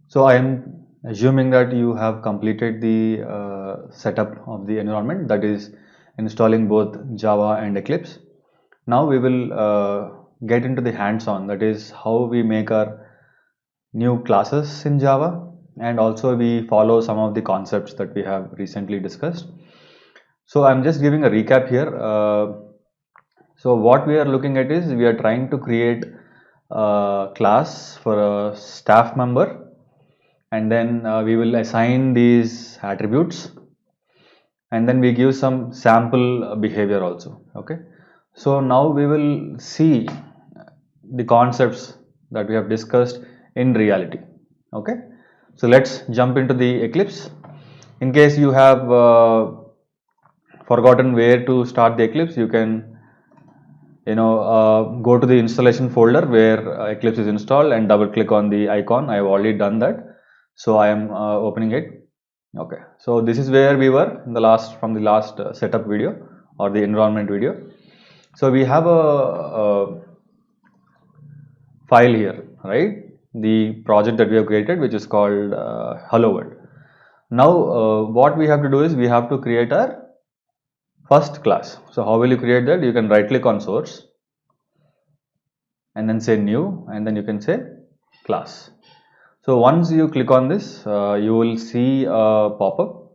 So I am assuming that you have completed the setup of the environment, that is installing both Java and Eclipse. Now we will get into the hands-on, that is how we make our new classes in Java, and also we follow some of the concepts that we have recently discussed. So I'm just giving a recap here. So what we are looking at is we are trying to create a class for a staff member, and then we will assign these attributes, and then we give some sample behavior also. Okay, so now we will see the concepts that we have discussed in reality. Okay, so let's jump into the Eclipse. In case you have forgotten where to start the Eclipse, you can go to the installation folder where Eclipse is installed and double click on the icon. I have already done that, so I am opening it. Okay, so this is where we were in the last setup video or the environment video. So we have a file here, right? The project that we have created, which is called hello world. Now what we have to do is we have to create our first class. So how will you create that? You can right click on source and then say new, and then you can say class. So once you click on this, you will see a pop-up.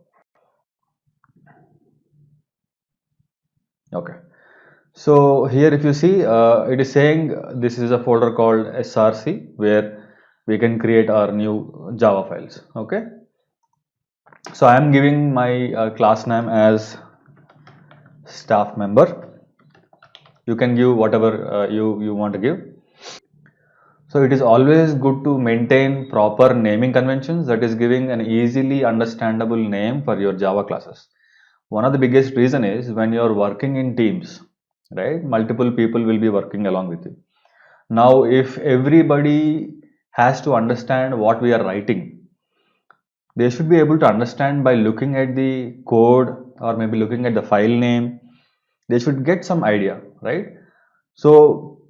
Okay, so here if you see, it is saying this is a folder called src where we can create our new Java files. Okay, so I am giving my class name as staff member. You can give whatever you want to give. So it is always good to maintain proper naming conventions, that is giving an easily understandable name for your Java classes. One of the biggest reason is when you are working in teams, right? Multiple people will be working along with you. Now, if everybody has to understand what we are writing, they should be able to understand by looking at the code or maybe looking at the file name. They should get some idea, right? So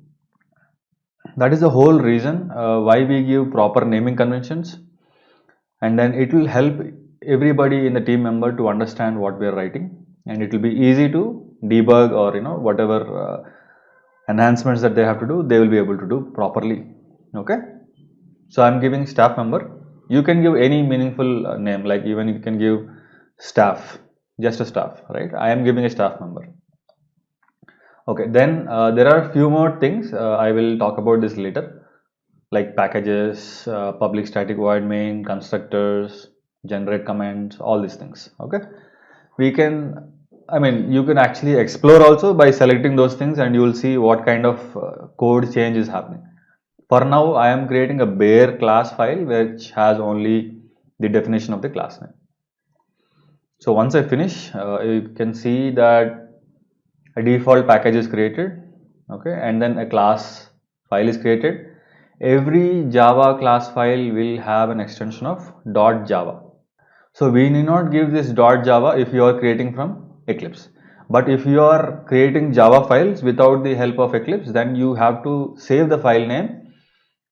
that is the whole reason why we give proper naming conventions, and then it will help everybody in the team member to understand what we are writing, and it will be easy to debug or whatever enhancements that they have to do, they will be able to do properly. Okay, so I'm giving staff member. You can give any meaningful name, like even you can give staff, just a staff, right? I am giving a staff member. Okay, then there are a few more things. I will talk about this later, like packages, public static void main, constructors, generate commands, all these things. Okay, we can, I mean, you can actually explore also by selecting those things, and you will see what kind of code change is happening. For now, I am creating a bare class file which has only the definition of the class name. So once I finish, you can see that a default package is created, okay, and then a class file is created. Every Java class file will have an extension of .java. So we need not give this .java if you are creating from Eclipse. But if you are creating Java files without the help of Eclipse, then you have to save the file name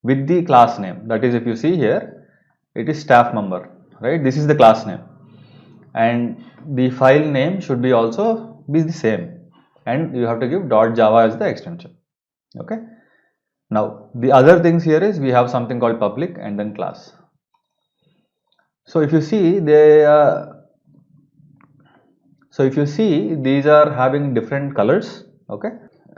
with the class name. That is, if you see here, it is staff member, right? This is the class name, and the file name should be also be the same, and you have to give .java as the extension. Okay, now the other things here is we have something called public and then class. So if you see these are having different colors. Okay,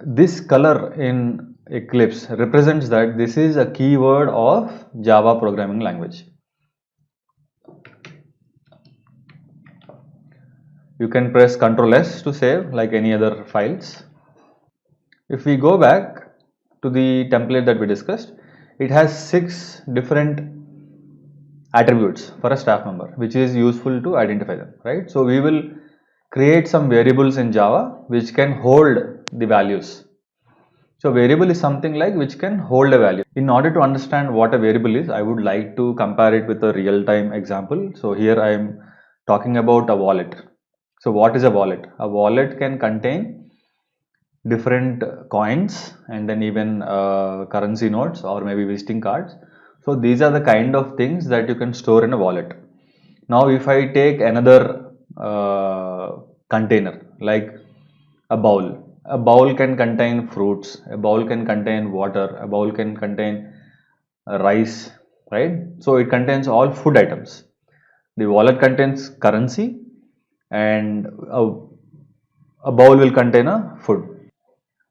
this color in Eclipse represents that this is a keyword of Java programming language. You can press Ctrl S to save like any other files. If we go back to the template that we discussed, it has 6 different attributes for a staff member, which is useful to identify them, right? So we will create some variables in Java which can hold the values. So variable is something like which can hold a value. In order to understand what a variable is, I would like to compare it with a real-time example. So here I am talking about a wallet. So what is a wallet? A wallet can contain different coins and then even currency notes or maybe visiting cards. So these are the kind of things that you can store in a wallet. Now if I take another container like a bowl can contain fruits, a bowl can contain water, a bowl can contain rice, right? So it contains all food items. The wallet contains currency, and a bowl will contain a food.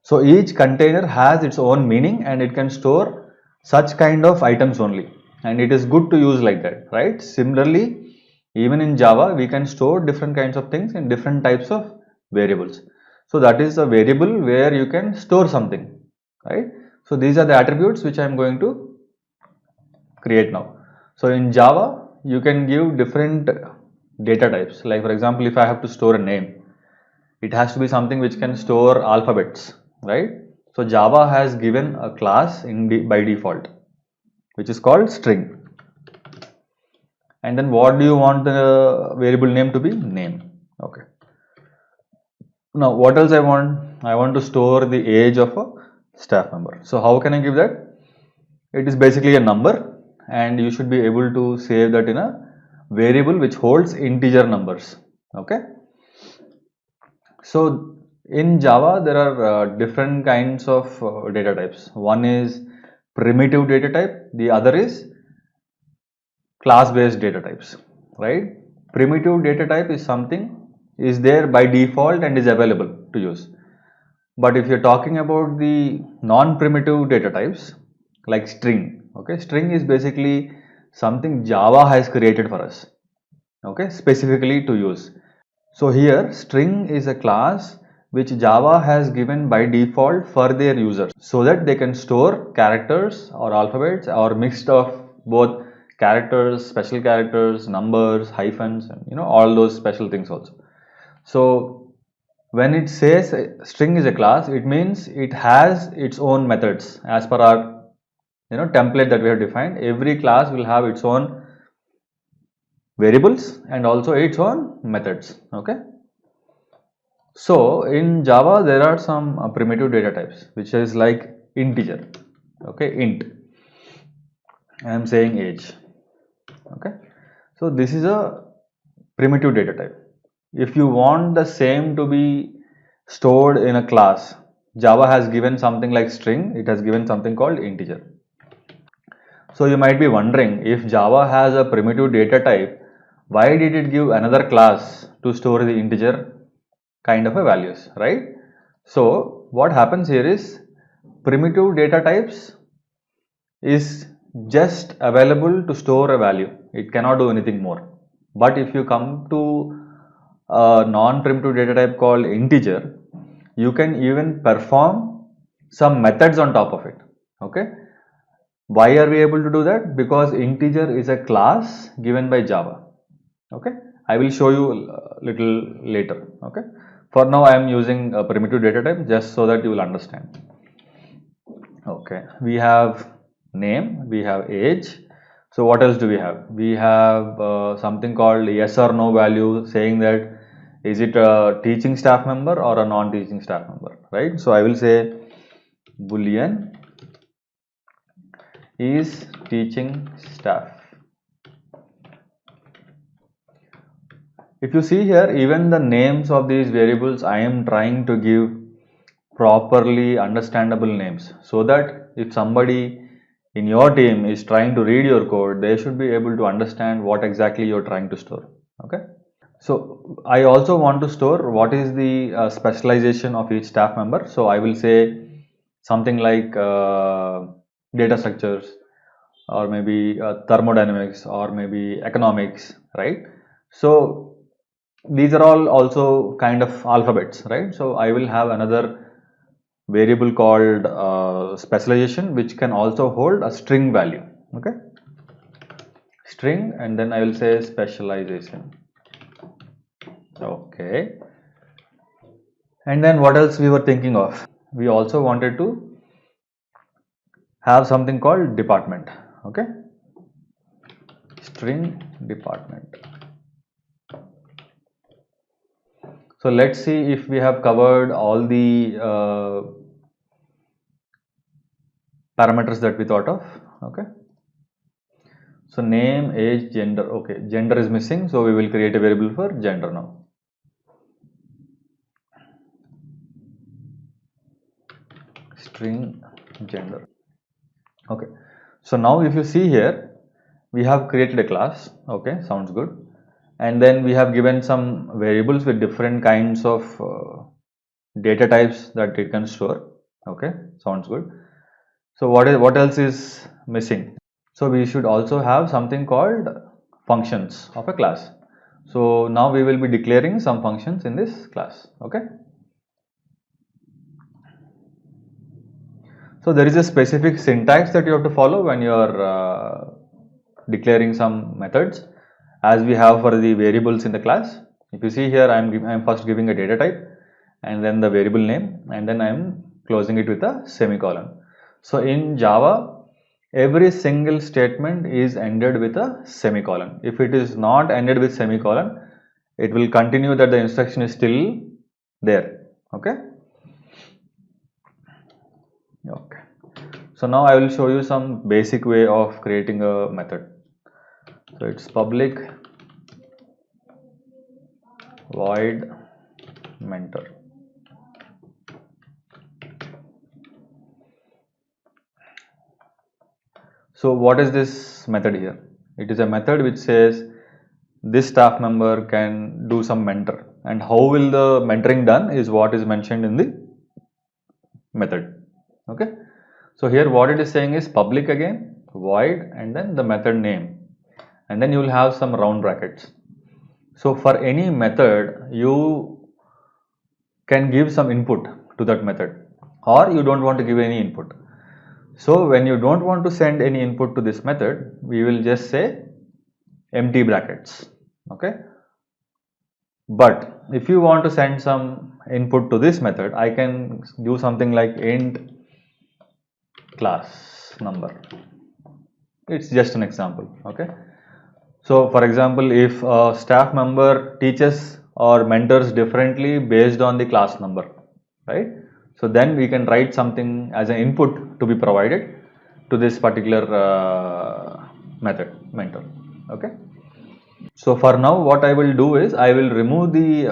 So each container has its own meaning and it can store such kind of items only, and it is good to use like that, right? Similarly, even in Java we can store different kinds of things in different types of variables. So that is a variable where you can store something, right? So these are the attributes which I am going to create now. So in Java you can give different data types. Like for example, if I have to store a name, it has to be something which can store alphabets, right? So Java has given a class by default which is called string, and then what do you want the variable name to be? Name. Okay. Now what else I want to store the age of a staff member. So how can I give that? It is basically a number, and you should be able to save that in a variable which holds integer numbers. Okay. So in Java, there are different kinds of data types. One is primitive data type, the other is class-based data types, right? Primitive data type is something is there by default and is available to use. But if you're talking about the non-primitive data types like string, okay, string is basically something Java has created for us, okay, specifically to use. So here string is a class which Java has given by default for their users so that they can store characters or alphabets or mixed of both characters, special characters, numbers, hyphens, and all those special things also. So when it says string is a class, it means it has its own methods as per our template that we have defined. Every class will have its own variables and also its own methods. Okay. So in Java there are some primitive data types which is like integer. Okay, int. I am saying age. Okay. So this is a primitive data type. If you want the same to be stored in a class, Java has given something like string, it has given something called integer. So you might be wondering, if Java has a primitive data type, why did it give another class to store the integer kind of a values, right? So what happens here is primitive data types is just available to store a value. It cannot do anything more. But if you come to a non-primitive data type called integer, you can even perform some methods on top of it. Okay. Why are we able to do that? Because integer is a class given by Java. Okay. I will show you a little later. Okay. For now, I am using a primitive data type just so that you will understand. Okay. We have name, we have age. So what else do we have? We have something called yes or no value, saying that is it a teaching staff member or a non-teaching staff member, right? So I will say boolean is teaching staff. If you see here, even the names of these variables, I am trying to give properly understandable names so that if somebody in your team is trying to read your code, they should be able to understand what exactly you're trying to store. Okay. So I also want to store what is the specialization of each staff member. So I will say something like data structures, or maybe thermodynamics, or maybe economics, right? So these are all also kind of alphabets, right? So I will have another variable called specialization, which can also hold a string value. Okay, string, and then I will say specialization. Okay, and then what else we were thinking of? We also wanted to have something called department. Okay, string department. So let's see if we have covered all the parameters that we thought of. Okay, So name, age, gender. Okay, gender is missing, so we will create a variable for gender now. String gender. Okay, so now if you see here, we have created a class. Okay, sounds good. And then we have given some variables with different kinds of data types that it can store. Okay, sounds good. So what else is missing? So we should also have something called functions of a class. So now we will be declaring some functions in this class. Okay. So there is a specific syntax that you have to follow when you are declaring some methods, as we have for the variables in the class. If you see here, I am first giving a data type and then the variable name, and then I am closing it with a semicolon. So in Java, every single statement is ended with a semicolon. If it is not ended with semicolon, it will continue that the instruction is still there. Okay. Okay. So now I will show you some basic way of creating a method. So it's public void mentor. So what is this method here? It is a method which says this staff member can do some mentor, and how will the mentoring done is what is mentioned in the method. Okay. So here what it is saying is public again, void, and then the method name, and then you will have some round brackets. So for any method, you can give some input to that method, or you don't want to give any input. So when you don't want to send any input to this method, we will just say empty brackets. Okay. But if you want to send some input to this method, I can do something like int class number. It's just an example. Okay. So for example, if a staff member teaches or mentors differently based on the class number, right? So then we can write something as an input to be provided to this particular method mentor. Okay. So for now, what I will do is I will remove the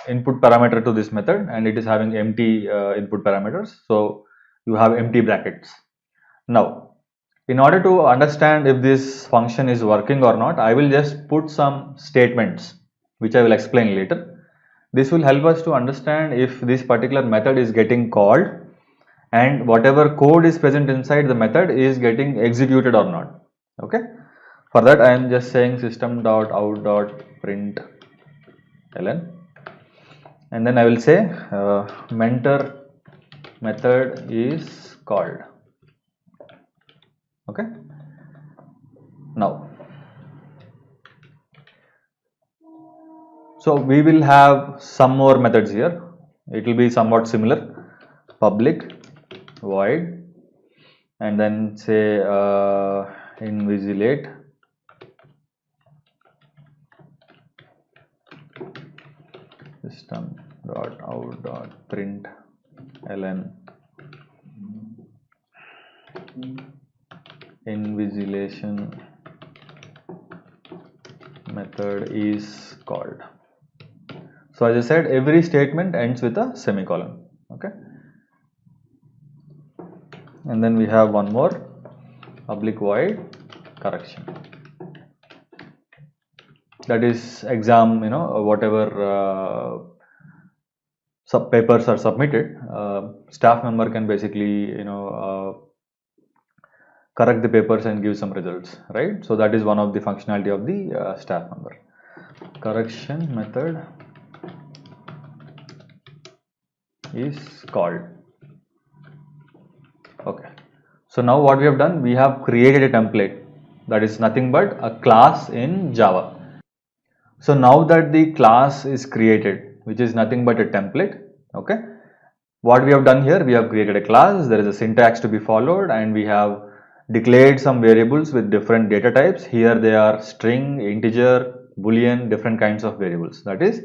input parameter to this method, and it is having empty input parameters. So you have empty brackets. Now, in order to understand if this function is working or not, I will just put some statements which I will explain later. This will help us to understand if this particular method is getting called and whatever code is present inside the method is getting executed or not. Okay. For that, I am just saying system.out.println, and then I will say mentor method is called. Okay. Now, so we will have some more methods here. It will be somewhat similar. Public void, and then say invigilate system.out.println invigilation method is called. So as I said, every statement ends with a semicolon. Okay. And then we have one more, public void correction. That is exam, whatever sub papers are submitted, staff member can basically, correct the papers and give some results, right? So that is one of the functionality of the staff member. Correction method is called. Okay. So now what we have done, we have created a template that is nothing but a class in Java. So now that the class is created, which is nothing but a template, okay, what we have done here, we have created a class, there is a syntax to be followed, and we have declared some variables with different data types. Here they are string, integer, boolean, different kinds of variables. That is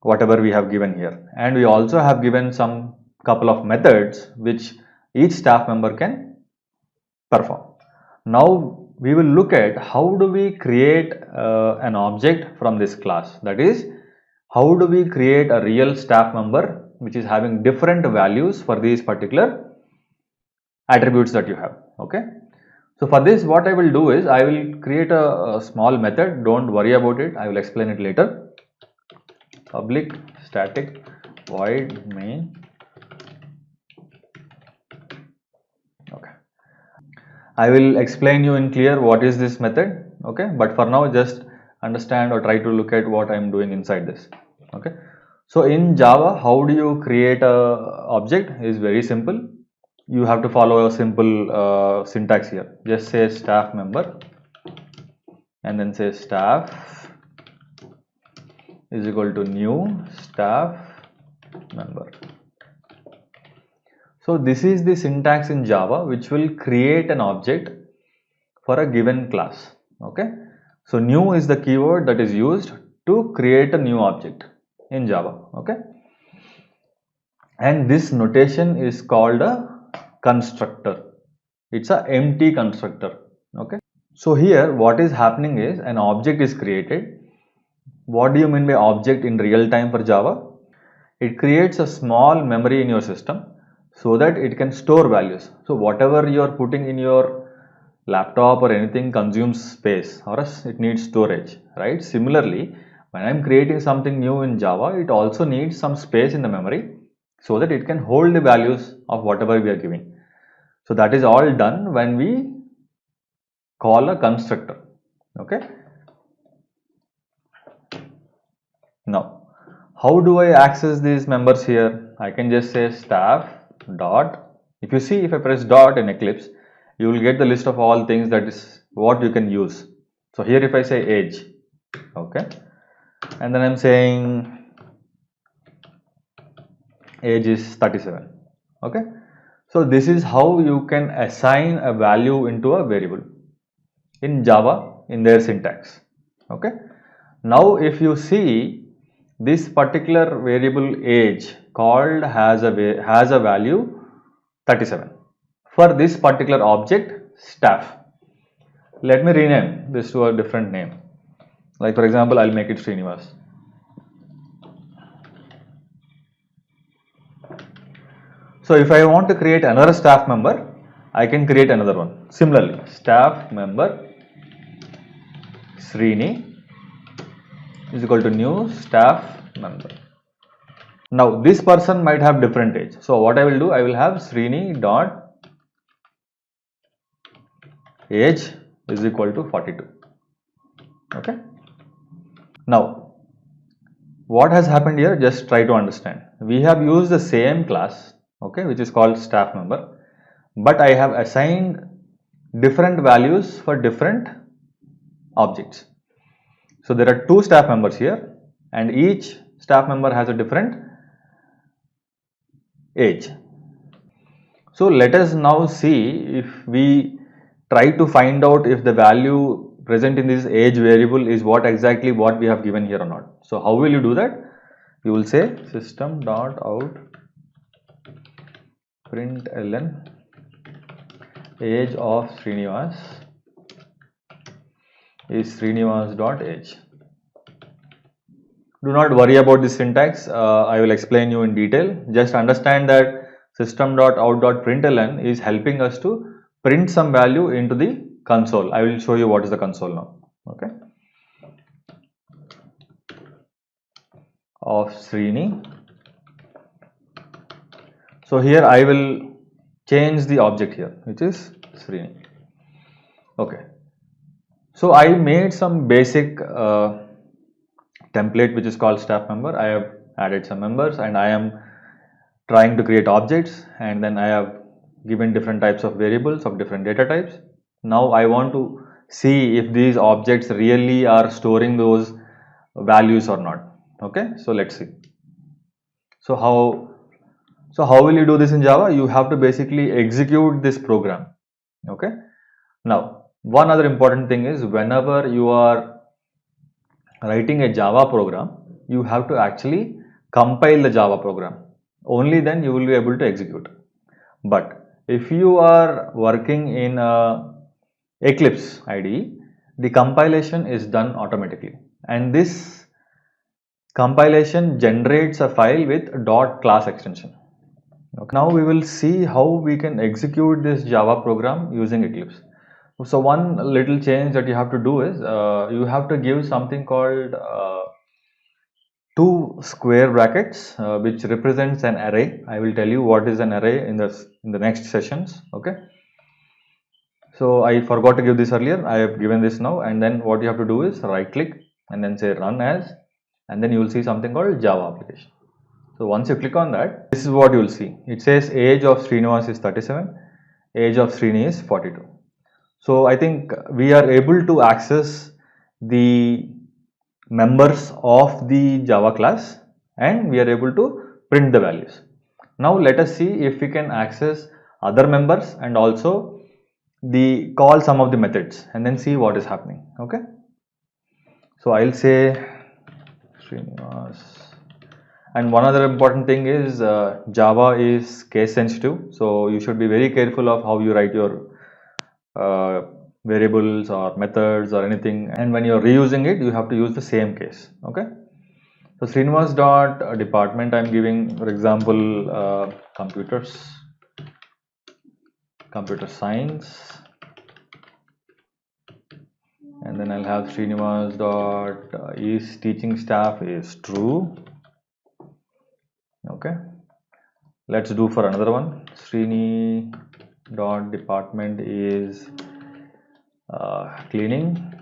whatever we have given here. And we also have given some couple of methods which each staff member can perform. Now we will look at how do we create an object from this class. That is, how do we create a real staff member which is having different values for these particular attributes that you have. Okay. So for this, what I will do is I will create a small method. Don't worry about it. I will explain it later. Public static void main. Okay. I will explain you in clear what is this method. Okay. But for now, just understand or try to look at what I am doing inside this. Okay. So in Java, how do you create a object is very simple. You have to follow a simple syntax here. Just say staff member and then say staff is equal to new staff member. So this is the syntax in Java which will create an object for a given class. Okay. So new is the keyword that is used to create a new object in Java. Okay. And this notation is called a constructor. It's an empty constructor. Okay. So here what is happening is an object is created. What do you mean by object in real time for Java? It creates a small memory in your system so that it can store values. So whatever you are putting in your laptop or anything consumes space, or else it needs storage, right? Similarly, when I am creating something new in Java, it also needs some space in the memory so that it can hold the values of whatever we are giving. So that is all done when we call a constructor. Okay. Now, how do I access these members here? I can just say staff dot. If you see, if I press dot in Eclipse, you will get the list of all things that is what you can use. So here if I say age, okay, and then I'm saying age is 37. Okay. So this is how you can assign a value into a variable in Java in their syntax. Okay. Now if you see, this particular variable age called has a value 37 for this particular object staff. Let me rename this to a different name. Like for example, I'll make it Srinivas. So if I want to create another staff member, I can create another one. Similarly, staff member Srini is equal to new staff member. Now this person might have different age. So what I will do, I will have Srini dot age is equal to 42. Okay. Now what has happened here, just try to understand. We have used the same class, okay, which is called staff member, but I have assigned different values for different objects. So there are two staff members here and each staff member has a different age. So let us now see if we try to find out if the value present in this age variable is exactly what we have given here or not. So how will you do that? You will say system.out println age of Srinivas is Srinivas.age. Do not worry about this syntax. I will explain you in detail. Just understand that system.out.println is helping us to print some value into the console. I will show you what is the console now. Okay. Of Srini. So here I will change the object here, which is Srini. Okay. So I made some basic template which is called staff member. I have added some members and I am trying to create objects, and then I have given different types of variables of different data types. Now I want to see if these objects really are storing those values or not. Okay, so let's see. So how will you do this in Java? You have to basically execute this program. Okay. Now one other important thing is, whenever you are writing a Java program, you have to actually compile the Java program. Only then you will be able to execute. But if you are working in a Eclipse IDE, the compilation is done automatically, and this compilation generates a file with .class extension. Okay. Now we will see how we can execute this Java program using Eclipse. So one little change that you have to do is you have to give something called two square brackets which represents an array. I will tell you what is an array in the next sessions. Okay. So I forgot to give this earlier. I have given this now, and then what you have to do is right click and then say run as, and then you will see something called Java application. So once you click on that, this is what you will see. It says age of Srinivas is 37, age of Srini is 42. So I think we are able to access the members of the Java class, and we are able to print the values. Now let us see if we can access other members and also call some of the methods, and then see what is happening. Okay. So I'll say Srinivas. And one other important thing is Java is case sensitive, so you should be very careful of how you write your variables or methods or anything, and when you're reusing it, you have to use the same case. Okay. So Srinivas dot department, I'm giving, for example, computer science, and then I'll have Srinivas dot is teaching staff is true. Okay. Let's do for another one. Srini dot department is cleaning.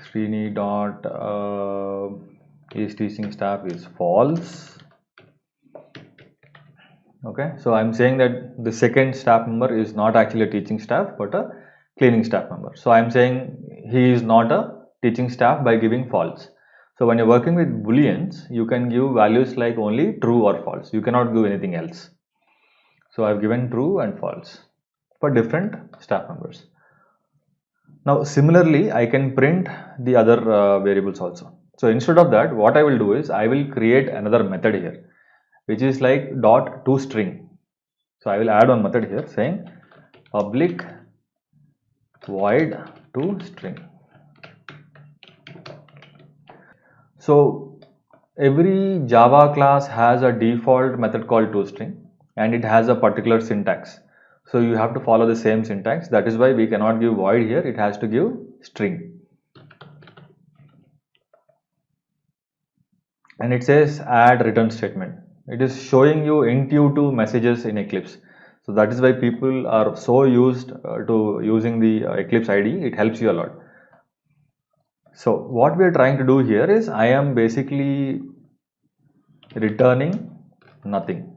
Srini dot is teaching staff is false. Okay, so I'm saying that the second staff member is not actually a teaching staff but a cleaning staff member. So I'm saying he is not a teaching staff by giving false. So when you're working with booleans, you can give values like only true or false. You cannot give anything else. So I've given true and false for different staff members. Now similarly, I can print the other variables also. So instead of that, what I will do is I will create another method here, which is like dot to string. So I will add one method here saying public void to string. So every Java class has a default method called toString, and it has a particular syntax. So you have to follow the same syntax. That is why we cannot give void here. It has to give string. And it says add return statement. It is showing you intuitive messages in Eclipse. So that is why people are so used to using the Eclipse IDE. It helps you a lot. So what we are trying to do here is I am basically returning nothing.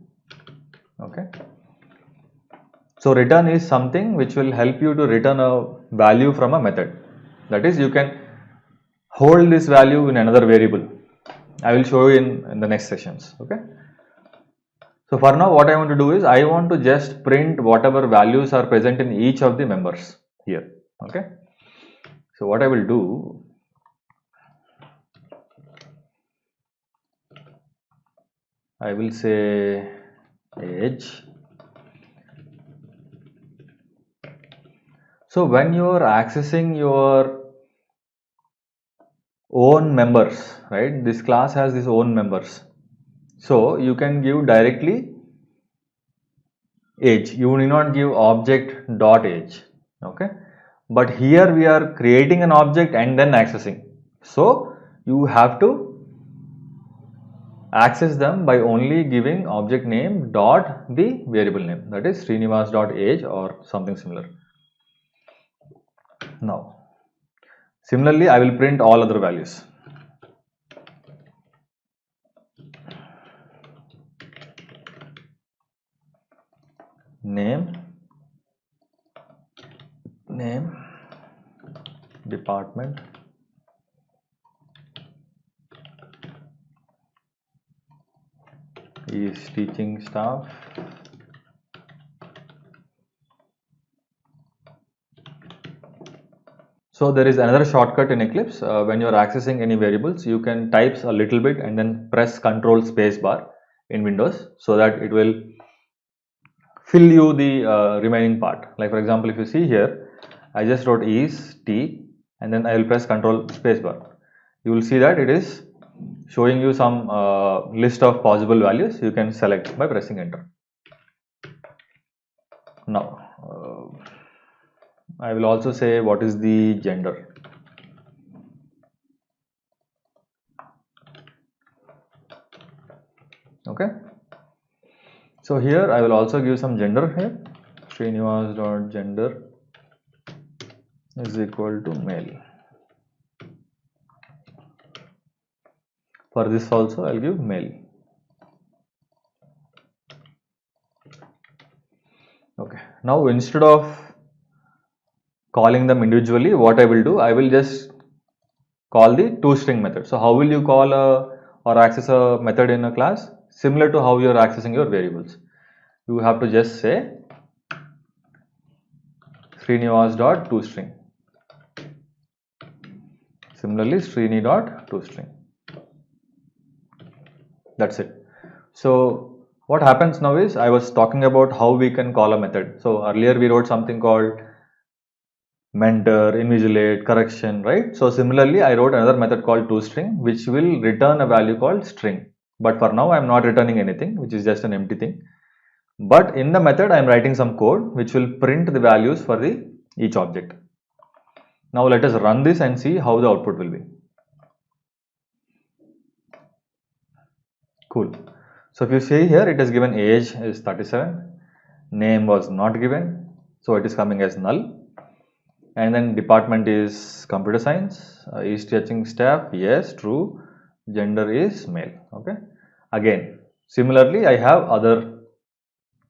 Okay. So return is something which will help you to return a value from a method. That is, you can hold this value in another variable. I will show you in the next sessions. Okay. So for now, what I want to do is I want to just print whatever values are present in each of the members here. Okay. So what I will do, I will say age. So when you are accessing your own members, right? This class has its own members. So you can give directly age. You need not give object dot age. Okay. But here we are creating an object and then accessing. So you have to access them by only giving object name dot the variable name, that is Srinivas dot age or something similar. Now similarly, I will print all other values. Name, department, is teaching staff, so there is another shortcut in Eclipse. When you are accessing any variables, you can type a little bit and then press Ctrl space bar in Windows so that it will fill you the remaining part. Like for example, if you see here, I just wrote is t and then I will press Control spacebar. You will see that it is showing you some list of possible values you can select by pressing enter. Now I will also say what is the gender. Okay, so here I will also give some gender here. Srinivas.gender is equal to male. For this also I'll give male. Okay, now instead of calling them individually, what I will do, I will just call the toString method. So how will you call or access a method in a class? Similar to how you are accessing your variables. You have to just say Srinivas.toString. Similarly, Srini.toString. That's it. So what happens now is, I was talking about how we can call a method. So earlier we wrote something called mentor, invigilate, correction, right? So similarly, I wrote another method called toString, which will return a value called string. But for now, I'm not returning anything, which is just an empty thing. But in the method, I'm writing some code which will print the values for each object. Now let us run this and see how the output will be. Cool. So if you see here, it is given age is 37, name was not given, so it is coming as null. And then department is computer science, is teaching staff, yes, true, gender is male. Okay, again similarly I have other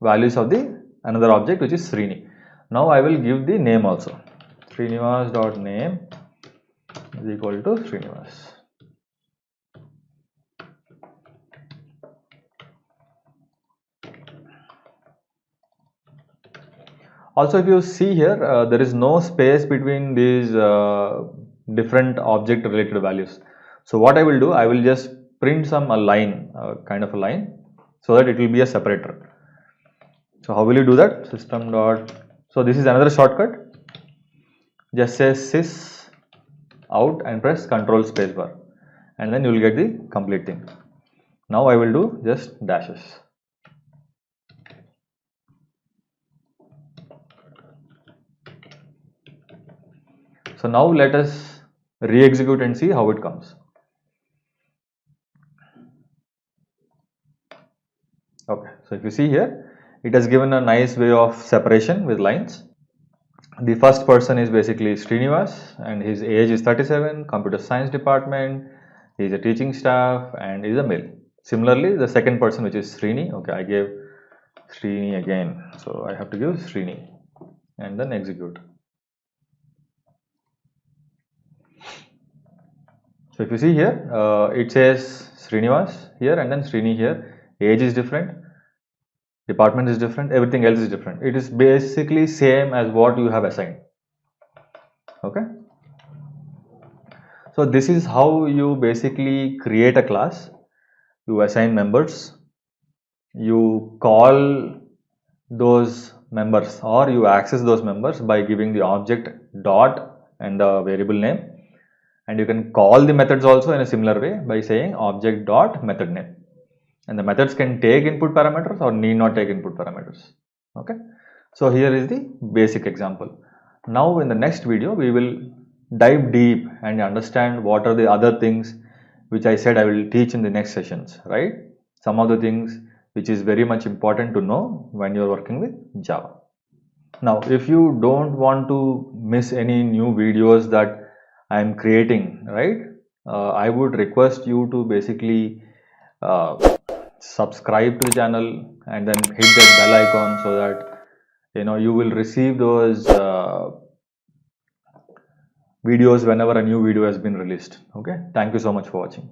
values of the another object which is Srini. Now I will give the name also. Srinivas.name is equal to Srinivas. Also, if you see here, there is no space between these different object related values. So what I will do, I will just print some a line, kind of a line, so that it will be a separator. So how will you do that? System dot. So this is another shortcut. Just say sys out and press Control spacebar, and then you will get the complete thing. Now I will do just dashes. So now let us re-execute and see how it comes. Okay, so if you see here, it has given a nice way of separation with lines. The first person is basically Srinivas and his age is 37, computer science department, he is a teaching staff and is a male. Similarly, the second person, which is Srini, okay, I gave Srini again, so I have to give Srini and then execute. So if you see here, it says Srinivas here and then Srini here. Age is different, department is different, everything else is different. It is basically same as what you have assigned. Okay. So this is how you basically create a class. You assign members, you call those members or you access those members by giving the object dot and the variable name. And you can call the methods also in a similar way by saying object dot method name. And the methods can take input parameters or need not take input parameters. Okay. So here is the basic example. Now in the next video, we will dive deep and understand what are the other things which I said I will teach in the next sessions, right? Some of the things which is very much important to know when you are working with Java. Now, if you don't want to miss any new videos that I am creating, right? I would request you to basically subscribe to the channel and then hit that bell icon so that you will receive those videos whenever a new video has been released. Okay, thank you so much for watching.